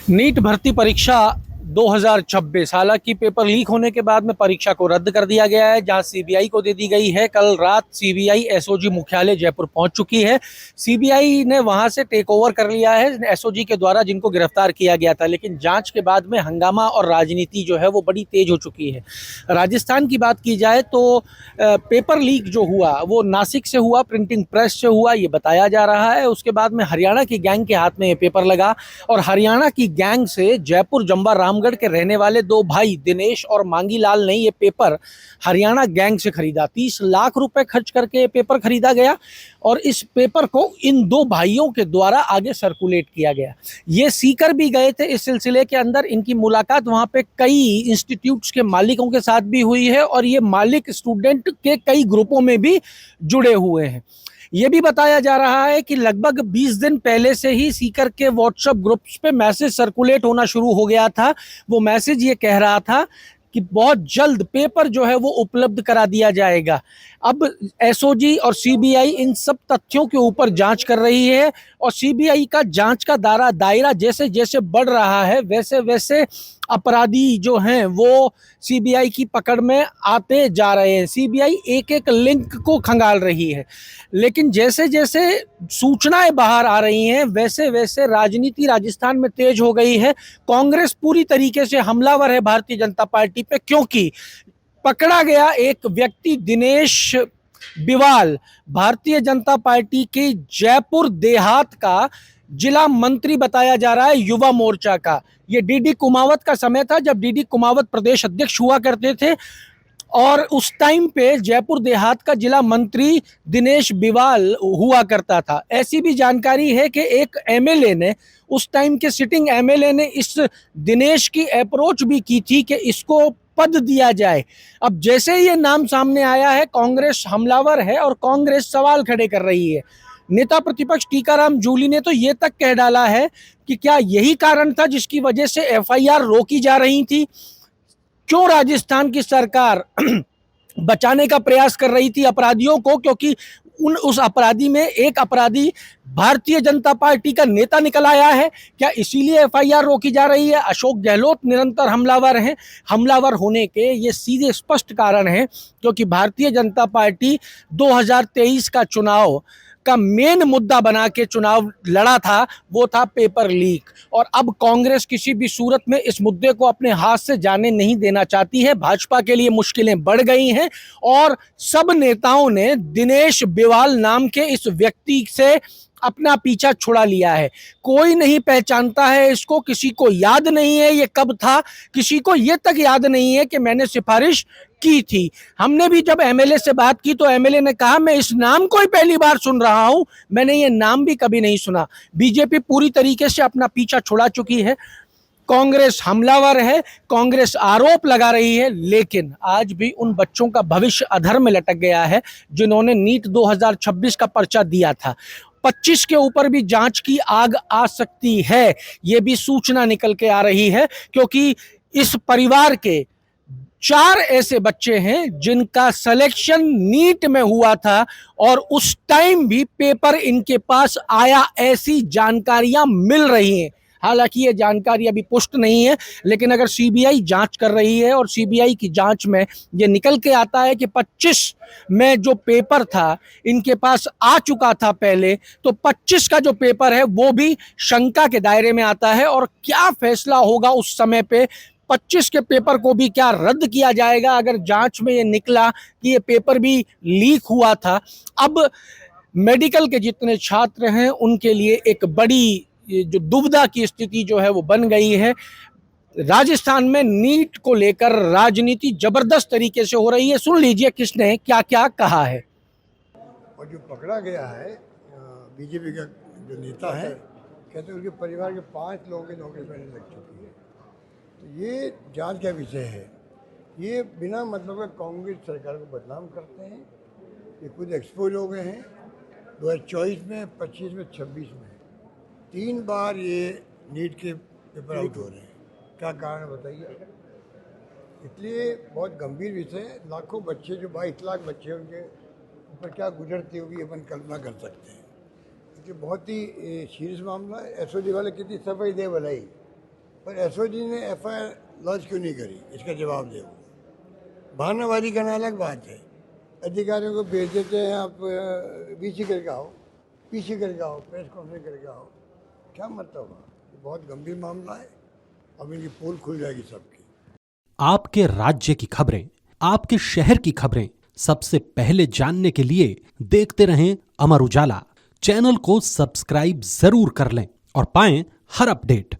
NEET भर्ती परीक्षा 2026 हालांकि पेपर लीक होने के बाद में परीक्षा को रद्द कर दिया गया है, जहां सीबीआई को दे दी गई है। कल रात सीबीआई एसओजी मुख्यालय जयपुर पहुंच चुकी है। सीबीआई ने वहां से टेक ओवर कर लिया है एसओजी के द्वारा, जिनको गिरफ्तार किया गया था। लेकिन जांच के बाद में हंगामा और राजनीति जो है वो बड़ी तेज हो चुकी है। राजस्थान की बात की जाए तो पेपर लीक जो हुआ वो नासिक से हुआ, प्रिंटिंग प्रेस से हुआ, ये बताया जा रहा है। उसके बाद में हरियाणा की गैंग के हाथ में ये पेपर लगा और हरियाणा की गैंग से जयपुर जंबा रामगढ़ के रहने वाले दो भाई दिनेश और मांगी लाल ने ये पेपर हरियाणा गैंग से खरीदा। 30 लाख रुपए खर्च करके ये पेपर खरीदा गया और इस पेपर को इन दो भाइयों के द्वारा आगे सर्कुलेट किया गया। ये सीकर भी गए थे इस सिलसिले के अंदर। इनकी मुलाकात वहां पे कई इंस्टीट्यूट्स के मालिकों के साथ भी हुई है और ये मालिक स्टूडेंट के कई ग्रुपों में भी जुड़े हुए हैं। ये भी बताया जा रहा है कि लगभग 20 दिन पहले से ही सीकर के व्हाट्सएप ग्रुप्स पे मैसेज सर्कुलेट होना शुरू हो गया था। वो मैसेज ये कह रहा था कि बहुत जल्द पेपर जो है वो उपलब्ध करा दिया जाएगा। अब एसओजी और सीबीआई इन सब तथ्यों के ऊपर जांच कर रही है और सीबीआई का जांच का दायरा जैसे जैसे बढ़ रहा है वैसे वैसे अपराधी जो हैं वो सीबीआई की पकड़ में आते जा रहे हैं। सीबीआई एक एक लिंक को खंगाल रही है, लेकिन जैसे जैसे सूचनाएं बाहर आ रही हैं वैसे वैसे राजनीति राजस्थान में तेज हो गई है। कांग्रेस पूरी तरीके से हमलावर है भारतीय जनता पार्टी पे, क्योंकि पकड़ा गया एक व्यक्ति दिनेश बिवाल भारतीय जनता पार्टी के जयपुर देहात का जिला मंत्री बताया जा रहा है, युवा मोर्चा का। ये डीडी कुमावत का समय था जब डीडी कुमावत प्रदेश अध्यक्ष हुआ करते थे और उस टाइम पे जयपुर देहात का जिला मंत्री दिनेश बिवाल हुआ करता था। ऐसी भी जानकारी है कि एक एमएलए ने, उस टाइम के सिटिंग एमएलए ने इस दिनेश की अप्रोच भी की थी कि इसको पद दिया जाए। अब जैसे ये नाम सामने आया है, कांग्रेस हमलावर है और कांग्रेस सवाल खड़े कर रही है। नेता प्रतिपक्ष टीकाराम जूली ने तो ये तक कह डाला है कि क्या यही कारण था जिसकी वजह से एफआईआर रोकी जा रही थी? क्यों राजस्थान की सरकार बचाने का प्रयास कर रही थी अपराधियों को? क्योंकि उस अपराधी में एक अपराधी भारतीय जनता पार्टी का नेता निकल आया है। क्या इसीलिए एफआईआर रोकी जा रही है? अशोक गहलोत निरंतर हमलावर हैं। हमलावर होने के ये सीधे स्पष्ट कारण हैं क्योंकि भारतीय जनता पार्टी 2023 का चुनाव का मेन मुद्दा बना के चुनाव लड़ा था, वो था पेपर लीक। और अब कांग्रेस किसी भी सूरत में इस मुद्दे को अपने हाथ से जाने नहीं देना चाहती है। भाजपा के लिए मुश्किलें बढ़ गई हैं और सब नेताओं ने दिनेश बिवाल नाम के इस व्यक्ति से अपना पीछा छुड़ा लिया है। कोई नहीं पहचानता है इसको, किसी को याद नहीं है ये कब था, किसी को ये तक याद नहीं है कि मैंने सिफारिश की थी। हमने भी जब एमएलए से बात की तो एमएलए ने कहा मैं इस नाम को ही पहली बार सुन रहा हूं, मैंने ये नाम भी कभी नहीं सुना। बीजेपी पूरी तरीके से अपना पीछा छुड़ा चुकी है। कांग्रेस हमलावर है, कांग्रेस आरोप लगा रही है, लेकिन आज भी उन बच्चों का भविष्य अधर में लटक गया है जिन्होंने नीट 2026 का पर्चा दिया था। 25 के ऊपर भी जांच की आग आ सकती है, ये भी सूचना निकल के आ रही है, क्योंकि इस परिवार के 4 ऐसे बच्चे हैं जिनका सिलेक्शन नीट में हुआ था और उस टाइम भी पेपर इनके पास आया, ऐसी जानकारियां मिल रही हैं। हालांकि ये जानकारी अभी पुष्ट नहीं है, लेकिन अगर सीबीआई जांच कर रही है और सीबीआई की जांच में ये निकल के आता है कि 25 में जो पेपर था इनके पास आ चुका था पहले, तो 25 का जो पेपर है वो भी शंका के दायरे में आता है। और क्या फैसला होगा उस समय पे? 25 के पेपर को भी क्या रद्द किया जाएगा अगर जांच में ये निकला कि ये पेपर भी लीक हुआ था? अब मेडिकल के जितने छात्र हैं उनके लिए एक बड़ी जो दुविधा की स्थिति जो है वो बन गई है। राजस्थान में नीट को लेकर राजनीति जबरदस्त तरीके से हो रही है। सुन लीजिए किसने क्या क्या कहा है। और जो पकड़ा गया है बीजेपी का जो नेता है, कहते हैं उनके परिवार के 5 लोगों की नौकरी पहले लग चुकी है। तो ये जांच का विषय है। ये बिना मतलब के कांग्रेस सरकार को बदनाम करते हैं। ये खुद एक्सपोज हो गए हैं 2024 में, 25 में, 26 में 3 बार ये नीट के पेपर आउट हो रहे हैं। क्या कारण है बताइए? इसलिए बहुत गंभीर विषय है। लाखों बच्चे, जो 22 लाख बच्चे हैं, उनके ऊपर क्या गुजरती होगी अपन कल्पना कर सकते हैं। ये बहुत ही सीरियस मामला है। एसओजी वाले कितनी सफाई दे भलाई, पर एसओजी ने एफआईआर लॉन्च क्यों नहीं करी, इसका जवाब दे। बहानाबाजी करना अलग बात है, अधिकारियों को भेज देते हैं आप बीसी करके आओ, पीसी करके आओ, प्रेस कॉन्फ्रेंस करके आओ, क्या मतलब हुआ? ये बहुत गंभीर मामला है, अब इनकी पोल खुल जाएगी सबकी। आपके राज्य की खबरें, आपके शहर की खबरें सबसे पहले जानने के लिए देखते रहें अमर उजाला। चैनल को सब्सक्राइब जरूर कर लें और पाएं हर अपडेट।